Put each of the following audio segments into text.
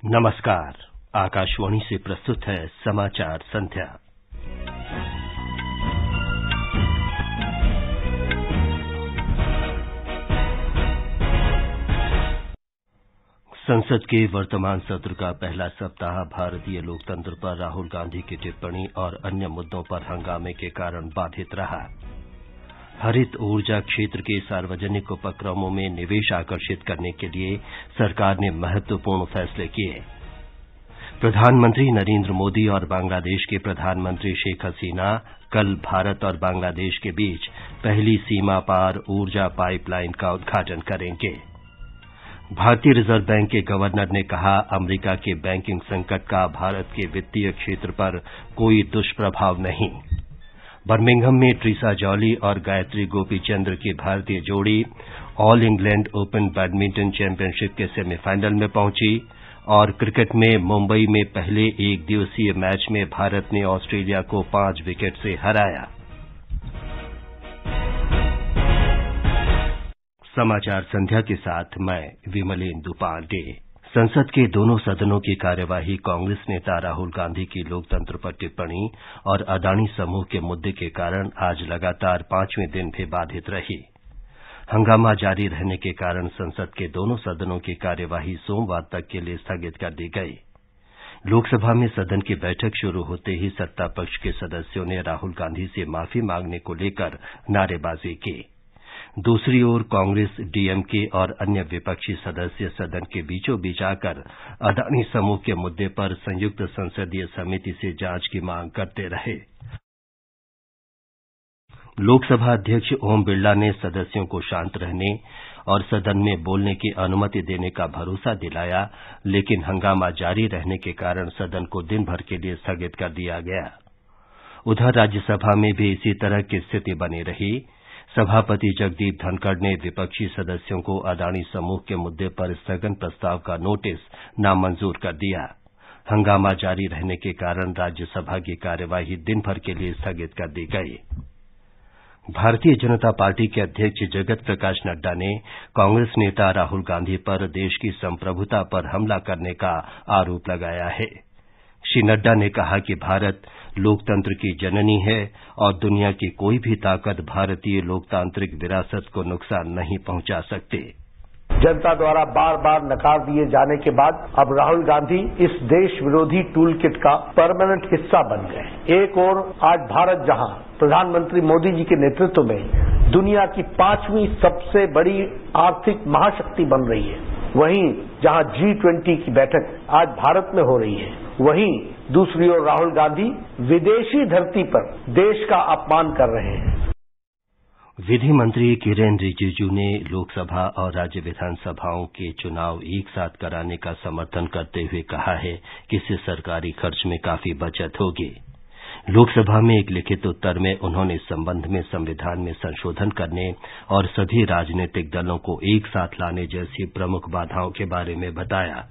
नमस्कार। आकाशवाणी से प्रस्तुत है समाचार संध्या। संसद के वर्तमान सत्र का पहला सप्ताह भारतीय लोकतंत्र पर राहुल गांधी की टिप्पणी और अन्य मुद्दों पर हंगामे के कारण बाधित रहा। हरित ऊर्जा क्षेत्र के सार्वजनिक उपक्रमों में निवेश आकर्षित करने के लिए सरकार ने महत्वपूर्ण फैसले किए। प्रधानमंत्री नरेंद्र मोदी और बांग्लादेश के प्रधानमंत्री शेख हसीना कल भारत और बांग्लादेश के बीच पहली सीमा पार ऊर्जा पाइपलाइन का उद्घाटन करेंगे। भारतीय रिजर्व बैंक के गवर्नर ने कहा, अमेरिका के बैंकिंग संकट का भारत के वित्तीय क्षेत्र पर कोई दुष्प्रभाव नहीं। बर्मिंघम में ट्रीसा जॉली और गायत्री गोपीचंद्र की भारतीय जोड़ी all England open badminton championship के सेमीफाइनल में पहुंची और क्रिकेट में मुंबई में पहले एक दिवसीय मैच में भारत ने ऑस्ट्रेलिया को 5 विकेट से हराया। समाचार संध्या के साथ मैं विमलेंदु पांडे। संसद के दोनों सदनों की कार्यवाही कांग्रेस नेता राहुल गांधी की लोकतंत्र पर टिप्पणी और अदानी समूह के मुद्दे के कारण आज लगातार 5वें दिन भी बाधित रही। हंगामा जारी रहने के कारण संसद के दोनों सदनों की कार्यवाही सोमवार तक के लिए स्थगित कर दी गई। लोकसभा में सदन की बैठक शुरू होते ही सत्ता पक्ष के सदस्यों ने राहुल गांधी से माफी मांगने को लेकर नारेबाजी की। दूसरी ओर कांग्रेस, डीएमके और अन्य विपक्षी सदस्य सदन के बीचों बीच आकर अदानी समूह के मुद्दे पर संयुक्त संसदीय समिति से जांच की मांग करते रहे। लोकसभा अध्यक्ष ओम बिरला ने सदस्यों को शांत रहने और सदन में बोलने की अनुमति देने का भरोसा दिलाया, लेकिन हंगामा जारी रहने के कारण सदन को दिन भर के लिए स्थगित कर दिया गया। उधर राज्यसभा में भी इसी तरह की स्थिति बनी रही। सभापति जगदीप धनखड़ ने विपक्षी सदस्यों को अदानी समूह के मुद्दे पर स्थगन प्रस्ताव का नोटिस नामंजूर कर दिया। हंगामा जारी रहने के कारण राज्यसभा की कार्यवाही दिन भर के लिए स्थगित कर दी गई। भारतीय जनता पार्टी के अध्यक्ष जगत प्रकाश नड्डा ने कांग्रेस नेता राहुल गांधी पर देश की संप्रभुता पर हमला करने का आरोप लगाया है। श्री नड्डा ने कहा कि भारत लोकतंत्र की जननी है और दुनिया की कोई भी ताकत भारतीय लोकतांत्रिक विरासत को नुकसान नहीं पहुंचा सकती। जनता द्वारा बार बार नकार दिए जाने के बाद अब राहुल गांधी इस देश विरोधी टूल किट का परमानेंट हिस्सा बन गए। एक ओर आज भारत जहां प्रधानमंत्री मोदी जी के नेतृत्व में दुनिया की 5वीं सबसे बड़ी आर्थिक महाशक्ति बन रही है, वहीं जहां G20 की बैठक आज भारत में हो रही है, वहीं दूसरी ओर राहुल गांधी विदेशी धरती पर देश का अपमान कर रहे हैं। विधि मंत्री किरेन रिजिजू ने लोकसभा और राज्य विधानसभाओं के चुनाव एक साथ कराने का समर्थन करते हुए कहा है कि इससे सरकारी खर्च में काफी बचत होगी। लोकसभा में एक लिखित उत्तर में उन्होंने इस संबंध में संविधान में संशोधन करने और सभी राजनीतिक दलों को एक साथ लाने जैसी प्रमुख बाधाओं के बारे में बताया।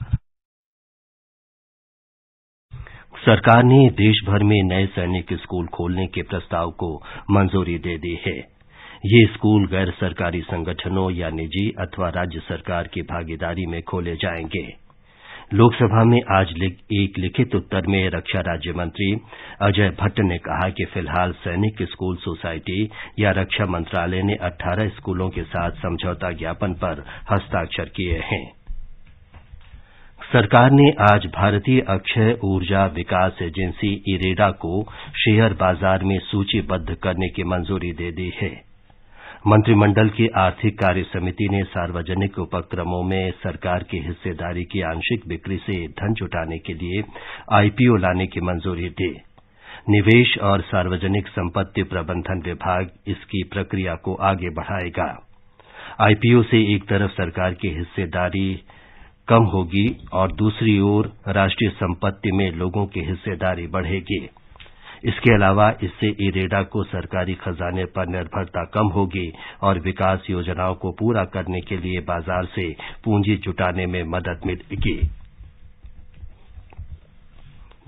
सरकार ने देश भर में नए सैनिक स्कूल खोलने के प्रस्ताव को मंजूरी दे दी है। ये स्कूल गैर सरकारी संगठनों या निजी अथवा राज्य सरकार की भागीदारी में खोले जाएंगे। लोकसभा में आज एक लिखित उत्तर में रक्षा राज्य मंत्री अजय भट्ट ने कहा कि फिलहाल सैनिक स्कूल सोसाइटी या रक्षा मंत्रालय ने 18 स्कूलों के साथ समझौता ज्ञापन पर हस्ताक्षर किए हैं। सरकार ने आज भारतीय अक्षय ऊर्जा विकास एजेंसी इरेडा को शेयर बाजार में सूचीबद्ध करने की मंजूरी दे दी है। मंत्रिमंडल की आर्थिक कार्य समिति ने सार्वजनिक उपक्रमों में सरकार की हिस्सेदारी की आंशिक बिक्री से धन जुटाने के लिए आईपीओ लाने की मंजूरी दी। निवेश और सार्वजनिक संपत्ति प्रबंधन विभाग इसकी प्रक्रिया को आगे बढ़ाएगा। आईपीओ से एक तरफ सरकार की हिस्सेदारी कम होगी और दूसरी ओर राष्ट्रीय संपत्ति में लोगों की हिस्सेदारी बढ़ेगी। इसके अलावा इससे इरेडा को सरकारी खजाने पर निर्भरता कम होगी और विकास योजनाओं को पूरा करने के लिए बाजार से पूंजी जुटाने में मदद मिलेगी।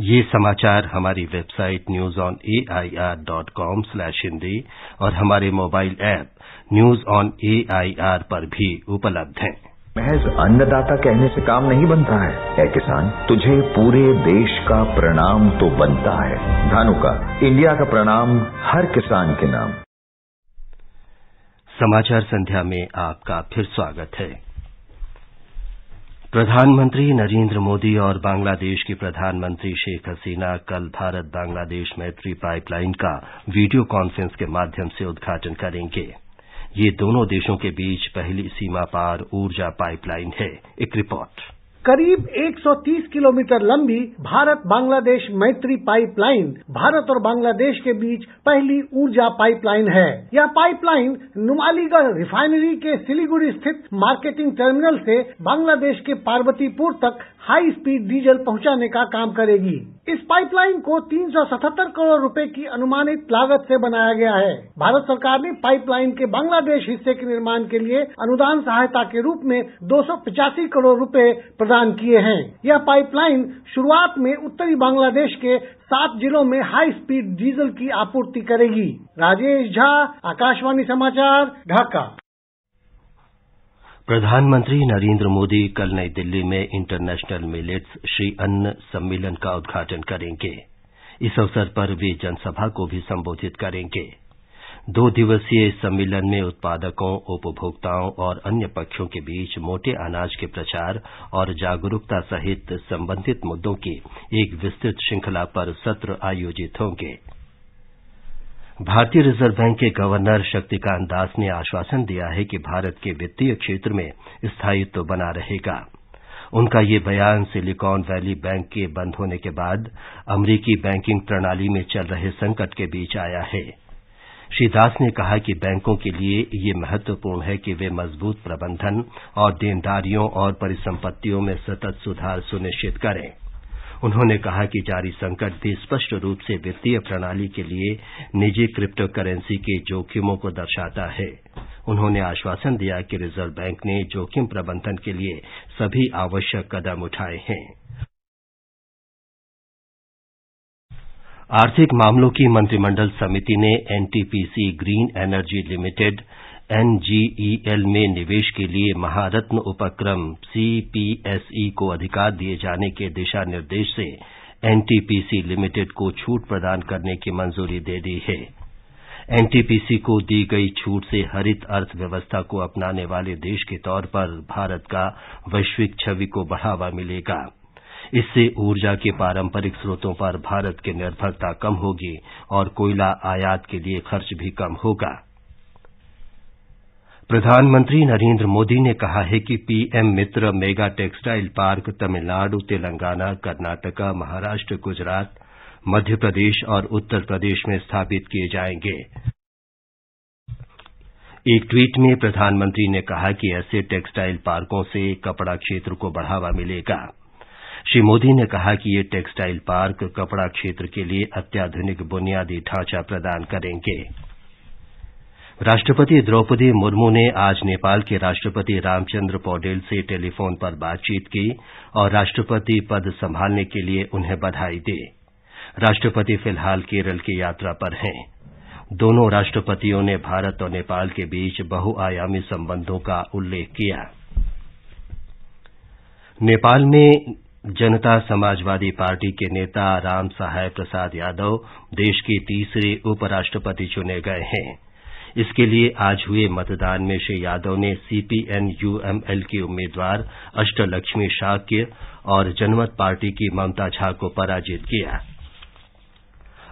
ये समाचार हमारी वेबसाइट newsonair.com/hindi और हमारे mobile app news on AIR पर भी उपलब्ध हैं। महज अन्नदाता कहने से काम नहीं बनता है। ऐ किसान, तुझे पूरे देश का प्रणाम तो बनता है। धानुका, इंडिया का प्रणाम हर किसान के नाम। समाचार संध्या में आपका फिर स्वागत है। प्रधानमंत्री नरेंद्र मोदी और बांग्लादेश की प्रधानमंत्री शेख हसीना कल भारत बांग्लादेश मैत्री पाइपलाइन का वीडियो कॉन्फ्रेंस के माध्यम से उद्घाटन करेंगे। ये दोनों देशों के बीच पहली सीमा पार ऊर्जा पाइपलाइन है। एक रिपोर्ट। करीब 130 किलोमीटर लंबी भारत बांग्लादेश मैत्री पाइपलाइन भारत और बांग्लादेश के बीच पहली ऊर्जा पाइपलाइन है। यह पाइपलाइन नुमालीगढ़ रिफाइनरी के सिलीगुड़ी स्थित मार्केटिंग टर्मिनल से बांग्लादेश के पार्वतीपुर तक हाई स्पीड डीजल पहुंचाने का काम करेगी। इस पाइपलाइन को 377 करोड़ रुपए की अनुमानित लागत से बनाया गया है। भारत सरकार ने पाइपलाइन के बांग्लादेश हिस्से के निर्माण के लिए अनुदान सहायता के रूप में 285 करोड़ रुपए प्रदान किए हैं। यह पाइपलाइन शुरुआत में उत्तरी बांग्लादेश के 7 जिलों में हाई स्पीड डीजल की आपूर्ति करेगी। राजेश झा, आकाशवाणी समाचार, ढाका। प्रधानमंत्री नरेंद्र मोदी कल नई दिल्ली में इंटरनेशनल मिलेट्स श्री अन्न सम्मेलन का उद्घाटन करेंगे। इस अवसर पर वे जनसभा को भी संबोधित करेंगे। 2 दिवसीय इस सम्मेलन में उत्पादकों, उपभोक्ताओं और अन्य पक्षों के बीच मोटे अनाज के प्रचार और जागरूकता सहित संबंधित मुद्दों की एक विस्तृत श्रृंखला पर सत्र आयोजित होंगे। भारतीय रिजर्व बैंक के गवर्नर शक्तिकांत दास ने आश्वासन दिया है कि भारत के वित्तीय क्षेत्र में स्थायित्व बना रहेगा। उनका ये बयान सिलिकॉन वैली बैंक के बंद होने के बाद अमरीकी बैंकिंग प्रणाली में चल रहे संकट के बीच आया है। श्री दास ने कहा कि बैंकों के लिए ये महत्वपूर्ण है कि वे मजबूत प्रबंधन और देनदारियों और परिसंपत्तियों में सतत सुधार सुनिश्चित करें। उन्होंने कहा कि जारी संकट भी स्पष्ट रूप से वित्तीय प्रणाली के लिए निजी क्रिप्टो करेंसी के जोखिमों को दर्शाता है। उन्होंने आश्वासन दिया कि रिजर्व बैंक ने जोखिम प्रबंधन के लिए सभी आवश्यक कदम उठाए हैं। आर्थिक मामलों की मंत्रिमंडल समिति ने NTPC green energy limited NGEL में निवेश के लिए महारत्न उपक्रम सीपीएसई को अधिकार दिए जाने के दिशा निर्देश से एनटीपीसी लिमिटेड को छूट प्रदान करने की मंजूरी दे दी है। एनटीपीसी को दी गई छूट से हरित अर्थव्यवस्था को अपनाने वाले देश के तौर पर भारत का वैश्विक छवि को बढ़ावा मिलेगा। इससे ऊर्जा के पारंपरिक स्रोतों पर भारत की निर्भरता कम होगी और कोयला आयात के लिए खर्च भी कम होगा। प्रधानमंत्री नरेंद्र मोदी ने कहा है कि PM Mitra mega textile park Tamil Nadu, Telangana, Karnataka, Maharashtra, Gujarat, Madhya Pradesh और उत्तर प्रदेश में स्थापित किए जाएंगे। एक ट्वीट में प्रधानमंत्री ने कहा कि ऐसे टेक्सटाइल पार्कों से कपड़ा क्षेत्र को बढ़ावा मिलेगा। श्री मोदी ने कहा कि ये टेक्सटाइल पार्क कपड़ा क्षेत्र के लिए अत्याधुनिक बुनियादी ढांचा प्रदान करेंगे। राष्ट्रपति द्रौपदी मुर्मू ने आज नेपाल के राष्ट्रपति रामचंद्र पौडेल से टेलीफोन पर बातचीत की और राष्ट्रपति पद संभालने के लिए उन्हें बधाई दी। राष्ट्रपति फिलहाल केरल की यात्रा पर हैं। दोनों राष्ट्रपतियों ने भारत और नेपाल के बीच बहुआयामी संबंधों का उल्लेख किया। नेपाल में जनता समाजवादी पार्टी के नेता राम सहाय प्रसाद यादव देश के तीसरे उपराष्ट्रपति चुने गए हैं। इसके लिए आज हुए मतदान में श्री यादव ने सीपीएन-यूएमएल की उम्मीदवार अष्टलक्ष्मी शाक्य और जनमत पार्टी की ममता झा को पराजित किया।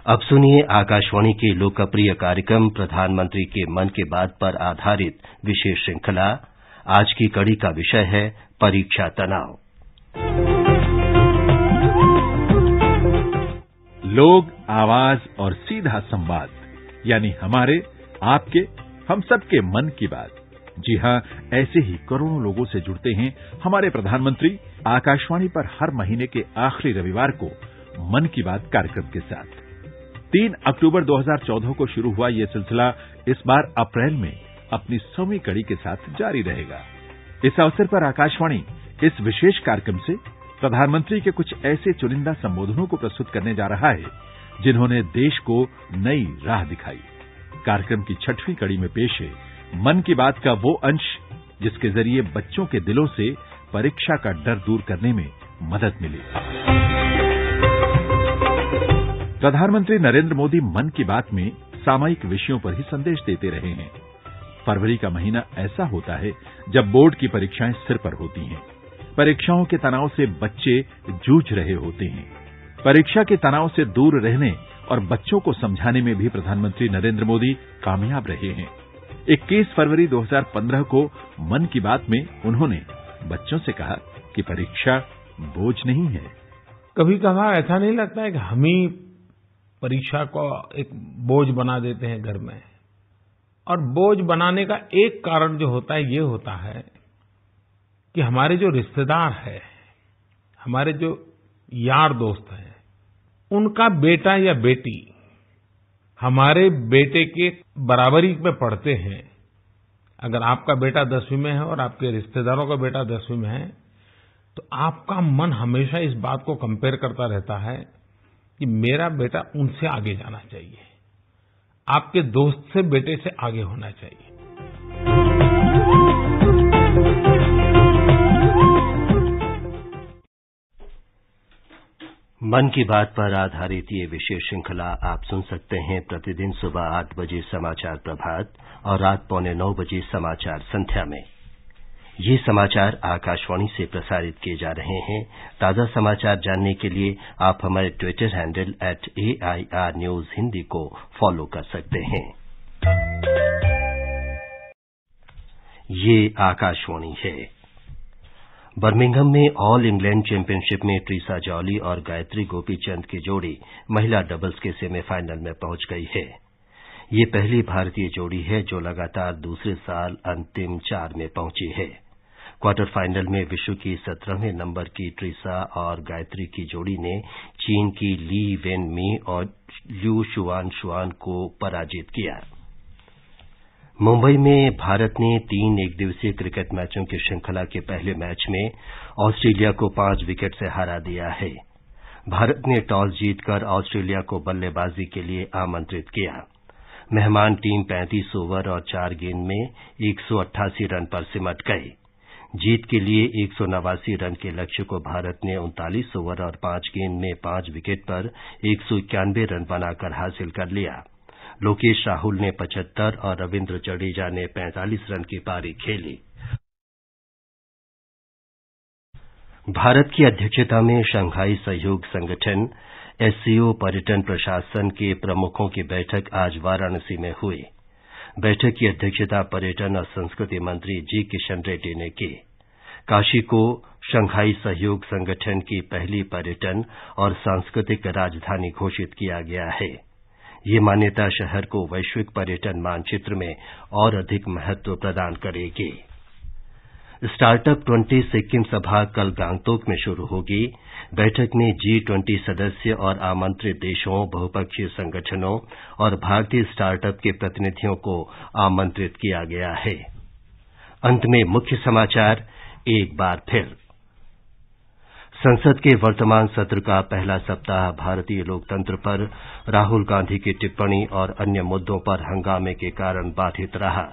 अब सुनिए आकाशवाणी के लोकप्रिय कार्यक्रम प्रधानमंत्री के मन की बात पर आधारित विशेष श्रृंखला। आज की कड़ी का विषय है परीक्षा तनाव। लोग, आवाज और सीधा संवाद, यानी हमारे, आपके, हम सबके मन की बात। जी हां, ऐसे ही करोड़ों लोगों से जुड़ते हैं हमारे प्रधानमंत्री आकाशवाणी पर हर महीने के आखिरी रविवार को मन की बात कार्यक्रम के साथ। 3 अक्टूबर 2014 को शुरू हुआ ये सिलसिला इस बार अप्रैल में अपनी 100वीं कड़ी के साथ जारी रहेगा। इस अवसर पर आकाशवाणी इस विशेष कार्यक्रम से प्रधानमंत्री के कुछ ऐसे चुनिंदा संबोधनों को प्रस्तुत करने जा रहा है जिन्होंने देश को नई राह दिखाई। कार्यक्रम की 6वीं कड़ी में पेश है मन की बात का वो अंश जिसके जरिए बच्चों के दिलों से परीक्षा का डर दूर करने में मदद मिले। प्रधानमंत्री नरेंद्र मोदी मन की बात में सामयिक विषयों पर ही संदेश देते रहे हैं। फरवरी का महीना ऐसा होता है जब बोर्ड की परीक्षाएं सिर पर होती हैं। परीक्षाओं के तनाव से बच्चे जूझ रहे होते हैं। परीक्षा के तनाव से दूर रहने और बच्चों को समझाने में भी प्रधानमंत्री नरेंद्र मोदी कामयाब रहे हैं। 21 फरवरी 2015 को मन की बात में उन्होंने बच्चों से कहा कि परीक्षा बोझ नहीं है। कभी कभार ऐसा नहीं लगता है कि हम ही परीक्षा को एक बोझ बना देते हैं घर में, और बोझ बनाने का एक कारण जो होता है ये होता है कि हमारे जो रिश्तेदार हैं, हमारे जो यार दोस्त हैं, उनका बेटा या बेटी हमारे बेटे के बराबरी में पढ़ते हैं। अगर आपका बेटा 10वीं में है और आपके रिश्तेदारों का बेटा 10वीं में है, तो आपका मन हमेशा इस बात को कंपेयर करता रहता है कि मेरा बेटा उनसे आगे जाना चाहिए, आपके दोस्त से बेटे से आगे होना चाहिए। मन की बात पर आधारित ये विशेष श्रृंखला आप सुन सकते हैं प्रतिदिन सुबह 8 बजे समाचार प्रभात और रात 8:45 बजे समाचार संध्या में। ये समाचार आकाशवाणी से प्रसारित किए जा रहे हैं। ताजा समाचार जानने के लिए आप हमारे Twitter handle @AIR News Hindi को फॉलो कर सकते हैं। ये आकाशवाणी है। बर्मिंघम में ऑल इंग्लैंड चैंपियनशिप में ट्रीसा जॉली और गायत्री गोपीचंद की जोड़ी महिला डबल्स के सेमीफाइनल में पहुंच गई है। ये पहली भारतीय जोड़ी है जो लगातार दूसरे साल अंतिम 4 में पहुंची है। क्वार्टर फाइनल में विश्व की 17वें नंबर की ट्रीसा और गायत्री की जोड़ी ने चीन की ली वेन मी और ल्यू शुआन को पराजित किया। मुंबई में भारत ने 3 एकदिवसीय क्रिकेट मैचों की श्रृंखला के पहले मैच में ऑस्ट्रेलिया को 5 विकेट से हरा दिया है। भारत ने टॉस जीतकर ऑस्ट्रेलिया को बल्लेबाजी के लिए आमंत्रित किया। मेहमान टीम 35 ओवर और 4 गेंद में 188 रन पर सिमट गई। जीत के लिए 189 रन के लक्ष्य को भारत ने 39 ओवर और 5 गेंद में 5 विकेट पर 191 रन बनाकर हासिल कर लिया। लोकेश राहुल ने 75 और रविंद्र जडेजा ने 45 रन की पारी खेली। भारत की अध्यक्षता में शंघाई सहयोग संगठन SCO पर्यटन प्रशासन के प्रमुखों की बैठक आज वाराणसी में हुई। बैठक की अध्यक्षता पर्यटन और संस्कृति मंत्री जी किशन रेड्डी ने की। काशी को शंघाई सहयोग संगठन की पहली पर्यटन और सांस्कृतिक राजधानी घोषित किया गया है। ये मान्यता शहर को वैश्विक पर्यटन मानचित्र में और अधिक महत्व प्रदान करेगी। स्टार्टअप 20 सिक्किम सभा कल गांगटोक में शुरू होगी। बैठक में G20 सदस्य और आमंत्रित देशों, बहुपक्षीय संगठनों और भारतीय स्टार्टअप के प्रतिनिधियों को आमंत्रित किया गया है। अंत में मुख्य समाचार एक बार फिर। संसद के वर्तमान सत्र का पहला सप्ताह भारतीय लोकतंत्र पर राहुल गांधी की टिप्पणी और अन्य मुद्दों पर हंगामे के कारण बाधित रहा।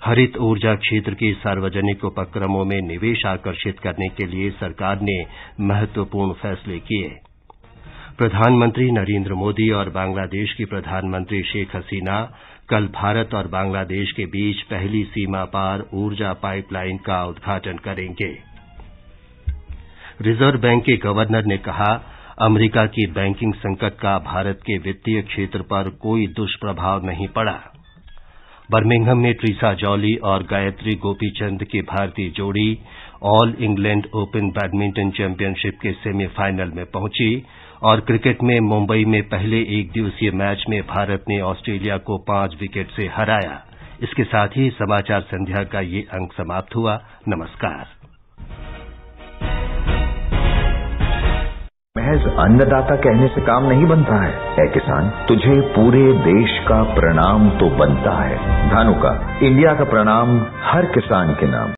हरित ऊर्जा क्षेत्र के सार्वजनिक उपक्रमों में निवेश आकर्षित करने के लिए सरकार ने महत्वपूर्ण फैसले किए। प्रधानमंत्री नरेंद्र मोदी और बांग्लादेश की प्रधानमंत्री शेख हसीना कल भारत और बांग्लादेश के बीच पहली सीमा पार ऊर्जा पाइपलाइन का उद्घाटन करेंगे। रिजर्व बैंक के गवर्नर ने कहा, अमेरिका की बैंकिंग संकट का भारत के वित्तीय क्षेत्र पर कोई दुष्प्रभाव नहीं पड़ा। बर्मिंघम में ट्रीसा जॉली और गायत्री गोपीचंद की भारतीय जोड़ी all England open badminton championship के सेमीफाइनल में पहुंची और क्रिकेट में मुंबई में पहले एक दिवसीय मैच में भारत ने ऑस्ट्रेलिया को 5 विकेट से हराया। इसके साथ ही समाचार संध्या का ये अंक समाप्त हुआ। नमस्कार। महज अन्नदाता कहने से काम नहीं बनता है। ऐ किसान, तुझे पूरे देश का प्रणाम तो बनता है। धानुका, इंडिया का प्रणाम हर किसान के नाम।